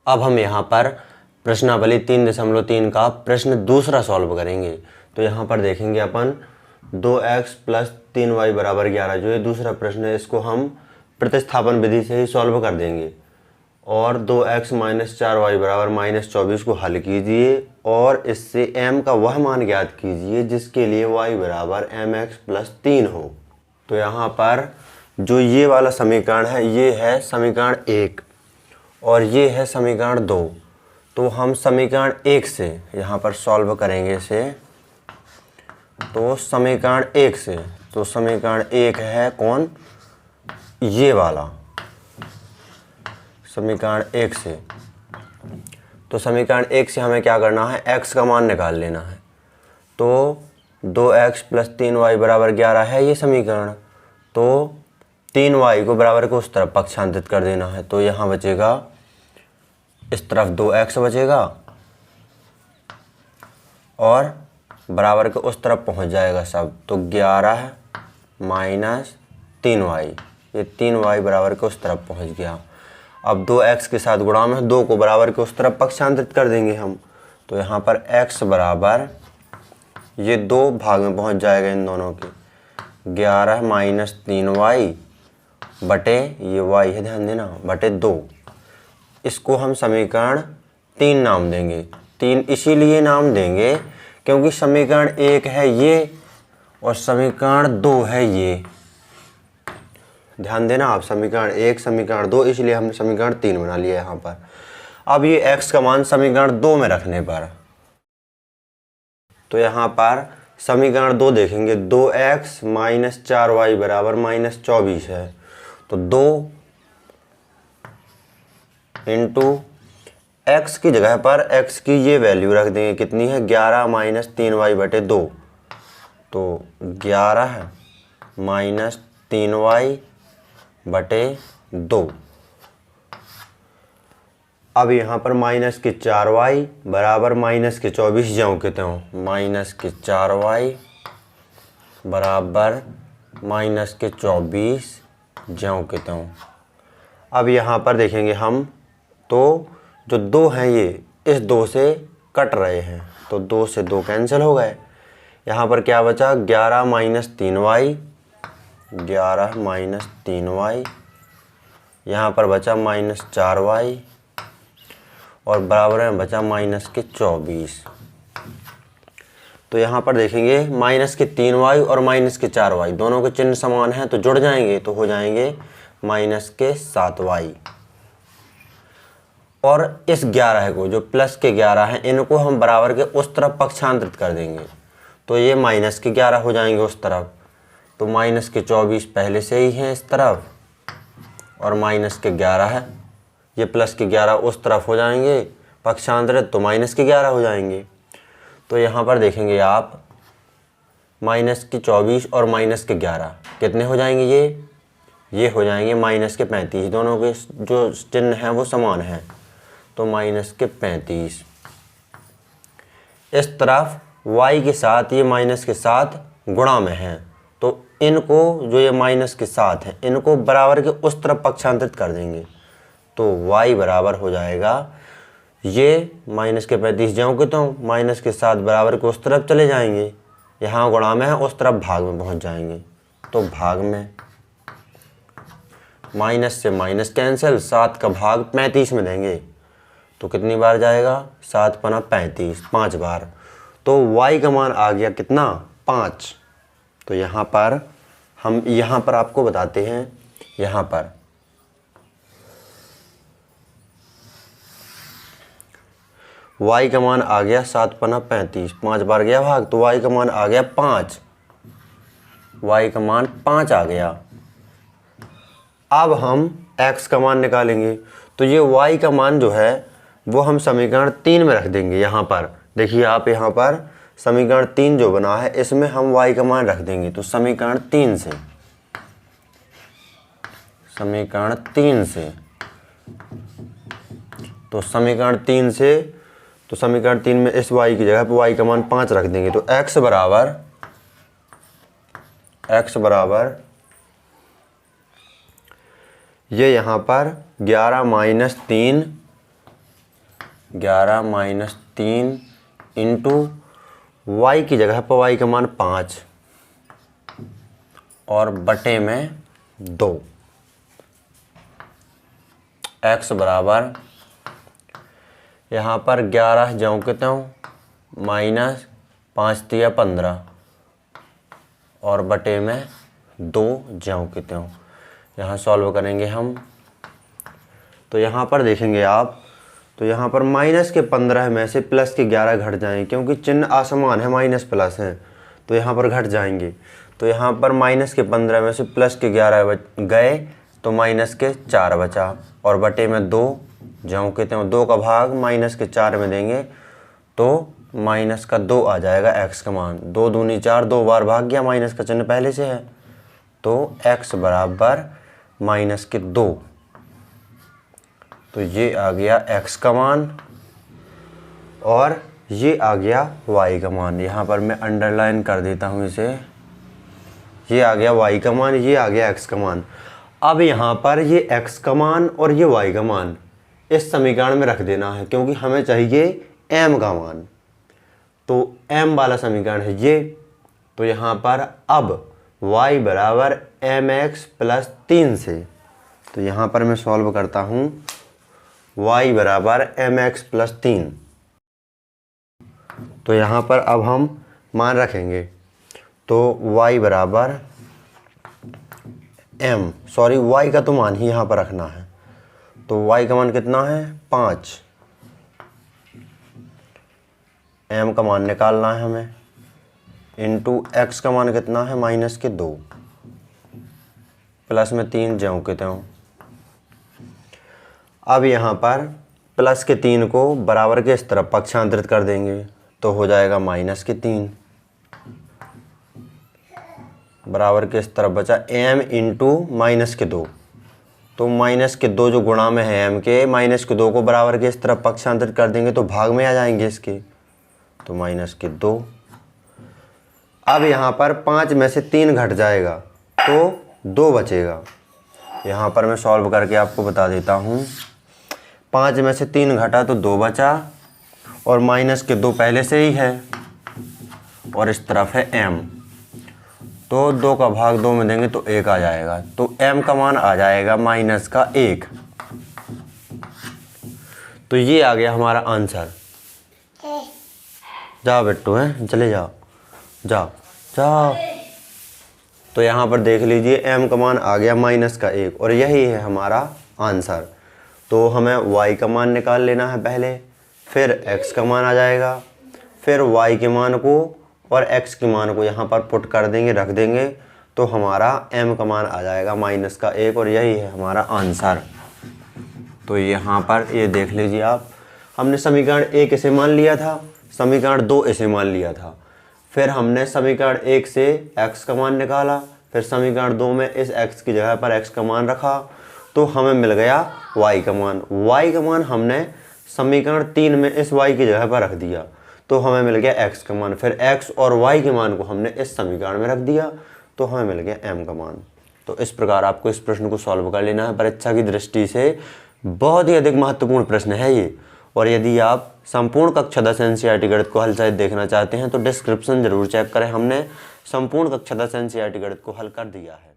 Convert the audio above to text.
अब हम यहाँ पर प्रश्नावली 3.3 का प्रश्न दूसरा सॉल्व करेंगे। तो यहाँ पर देखेंगे अपन 2x + 3y = 11 जो ये दूसरा प्रश्न है, इसको हम प्रतिस्थापन विधि से ही सॉल्व कर देंगे। और 2x - 4y = -24 को हल कीजिए और इससे m का वह मान ज्ञात कीजिए जिसके लिए y = mx + 3 हो। तो यहाँ पर जो ये वाला समीकरण है ये है समीकरण 1 और ये है समीकरण 2। तो हम समीकरण 1 से यहाँ पर सॉल्व करेंगे इसे। तो समीकरण 1 से, तो समीकरण 1 है कौन, ये वाला समीकरण 1 से। तो समीकरण 1 से हमें क्या करना है, x का मान निकाल लेना है। तो 2x + 3y = 11 है ये समीकरण। तो 3y को बराबर को उस तरफ पक्षांतरित कर देना है। तो यहाँ बचेगा, इस तरफ 2x बचेगा और बराबर के उस तरफ पहुँच जाएगा सब। तो 11 - 3y, ये 3y बराबर के उस तरफ पहुँच गया। अब 2x के साथ गुणा में 2 को बराबर के उस तरफ पक्षांतरित कर देंगे हम। तो यहाँ पर x बराबर, ये 2 भाग में पहुँच जाएगा इन दोनों के, 11 - 3y बटे, ये y है ध्यान देना, बटे 2। इसको हम समीकरण 3 नाम देंगे। 3 इसीलिए नाम देंगे क्योंकि समीकरण 1 है ये और समीकरण 2 है ये। ध्यान देना आप, समीकरण 1 समीकरण 2, इसलिए हमने समीकरण 3 बना लिया यहाँ पर। अब ये x का मान समीकरण 2 में रखने पर, तो यहाँ पर समीकरण 2 देखेंगे, 2x - 4y = -24 है। तो 2 × x की जगह पर x की ये वैल्यू रख देंगे, कितनी है, 11 - 3y बटे 2। तो 11 - 3y बटे 2। अब यहाँ पर -4y बराबर -24 ज्यों के त्यों, -4y बराबर -24 ज्यों के त्यों। अब यहाँ पर देखेंगे हम, तो जो 2 हैं ये इस 2 से कट रहे हैं, तो 2 से 2 कैंसिल हो गए। यहाँ पर क्या बचा, 11 - 3y, 11 - 3y, यहाँ पर बचा -4y और बराबर में बचा -24। तो यहाँ पर देखेंगे -3y और -4y दोनों के चिन्ह समान हैं, तो जुड़ जाएंगे, तो हो जाएंगे -7y। और इस 11 को, जो +11 हैं, इनको हम बराबर के उस तरफ पक्षांतरित कर देंगे। तो ये -11 हो जाएंगे उस तरफ। तो -24 पहले से ही हैं इस तरफ और -11 है, ये +11 उस तरफ हो जाएंगे पक्षांतरित, तो -11 हो जाएंगे। तो यहाँ पर देखेंगे आप, -24 और -11 कितने हो जाएंगे, ये हो जाएंगे -35। दोनों के जो चिन्ह हैं वो समान हैं, तो -35। इस तरफ y के साथ, ये माइनस के साथ गुणा में है, तो इनको, जो ये माइनस के साथ हैं, इनको बराबर के उस तरफ पक्षांतरित कर देंगे। तो y बराबर हो जाएगा, ये -35 ज्यों के त्यों माइनस के साथ बराबर के उस तरफ चले जाएंगे, यहाँ गुणा में है, उस तरफ भाग में पहुँच जाएंगे। तो भाग में माइनस से माइनस कैंसिल, 7 का भाग 35 में देंगे, तो कितनी बार जाएगा, 7 × 35, 5 बार। तो y का मान आ गया कितना, 5। तो यहाँ पर हम, यहाँ पर आपको बताते हैं, यहाँ पर y का मान आ गया 7 × 35, 5 बार गया भाग, तो y का मान आ गया 5, y का मान 5 आ गया। अब हम x का मान निकालेंगे, तो ये y का मान जो है वो हम समीकरण 3 में रख देंगे। यहाँ पर देखिए आप, यहाँ पर समीकरण 3 जो बना है इसमें हम y का मान रख देंगे। तो समीकरण 3 से, समीकरण 3 से, तो समीकरण 3 से, तो समीकरण 3 में इस y की जगह पर y का मान 5 रख देंगे। तो x बराबर ये यहाँ पर 11 - 3 11 माइनस 3 इंटू वाई की जगह पर वाई का मान 5 और बटे में 2। x बराबर यहाँ पर 11 ज्यों के त्यों माइनस 5 तिया 15 और बटे में 2 ज्यों के त्यों। यहाँ सॉल्व करेंगे हम तो यहाँ पर देखेंगे आप, तो यहाँ पर माइनस के 15 में से प्लस के 11 घट जाएंगे क्योंकि चिन्ह असमान है, माइनस प्लस है तो यहाँ पर घट जाएंगे। तो यहाँ पर माइनस के 15 में से प्लस के 11 गए तो माइनस के 4 बचा और बटे में 2 ज्यों के त्यों 2 का भाग माइनस के 4 में देंगे तो माइनस का 2 आ जाएगा x का मान। 2 दूनी 4, 2 बार भाग गया, माइनस का चिन्ह पहले से है तो x बराबर माइनस के 2। तो ये आ गया x का मान और ये आ गया y का मान। यहाँ पर मैं अंडरलाइन कर देता हूँ इसे। ये आ गया y का मान, ये आ गया x का मान। अब यहाँ पर ये x का मान और ये y का मान इस समीकरण में रख देना है क्योंकि हमें चाहिए m का मान। तो m वाला समीकरण है ये। तो यहाँ पर अब y बराबर mx प्लस 3 से, तो यहाँ पर मैं सॉल्व करता हूँ y बराबर mx प्लस 3। तो यहाँ पर अब हम मान रखेंगे तो y बराबर y का तो मान ही यहाँ पर रखना है। तो y का मान कितना है 5, m का मान निकालना है हमें, इंटू x का मान कितना है माइनस के 2 प्लस में 3 ज्यों के त्यों। अब यहाँ पर प्लस के 3 को बराबर के इस तरफ पक्षांतरित कर देंगे तो हो जाएगा माइनस के 3 बराबर के इस तरफ बचा m इंटू माइनस के 2। तो माइनस के 2 जो गुणा में है m के, माइनस के 2 को बराबर के इस तरफ पक्षांतरित कर देंगे तो भाग में आ जाएंगे इसके, तो माइनस के 2। अब यहाँ पर 5 में से 3 घट जाएगा तो 2 बचेगा। यहाँ पर मैं सॉल्व करके आपको बता देता हूँ। 5 में से 3 घटा तो 2 बचा और माइनस के 2 पहले से ही है और इस तरफ है m, तो 2 का भाग 2 में देंगे तो 1 आ जाएगा। तो m का मान आ जाएगा माइनस का 1। तो ये आ गया हमारा आंसर। जाओ बेटू हैं, चले जाओ जाओ जाओ। तो यहाँ पर देख लीजिए m का मान आ गया माइनस का 1 और यही है हमारा आंसर। तो हमें y का मान निकाल लेना है पहले, फिर x का मान आ जाएगा, फिर y के मान को और x के मान को यहाँ पर पुट कर देंगे, रख देंगे तो हमारा m का मान आ जाएगा माइनस का 1 और यही है हमारा आंसर। तो यहाँ पर ये देख लीजिए आप, हमने समीकरण 1 इसे मान लिया था, समीकरण 2 इसे मान लिया था, फिर हमने समीकरण 1 से x का मान निकाला, फिर समीकरण 2 में इस x की जगह पर x का मान रखा तो हमें मिल गया y का मान। y का मान हमने समीकरण 3 में इस y की जगह पर रख दिया तो हमें मिल गया x का मान। फिर x और y के मान को हमने इस समीकरण में रख दिया तो हमें मिल गया m का मान। तो इस प्रकार आपको इस प्रश्न को सॉल्व कर लेना है। परीक्षा की दृष्टि से बहुत ही अधिक महत्वपूर्ण प्रश्न है ये। और यदि आप संपूर्ण कक्षा 10 एनसीईआरटी गणित को हल सहित देखना चाहते हैं तो डिस्क्रिप्शन जरूर चेक करें, हमने संपूर्ण कक्षा 10 एनसीईआरटी गणित को हल कर दिया है।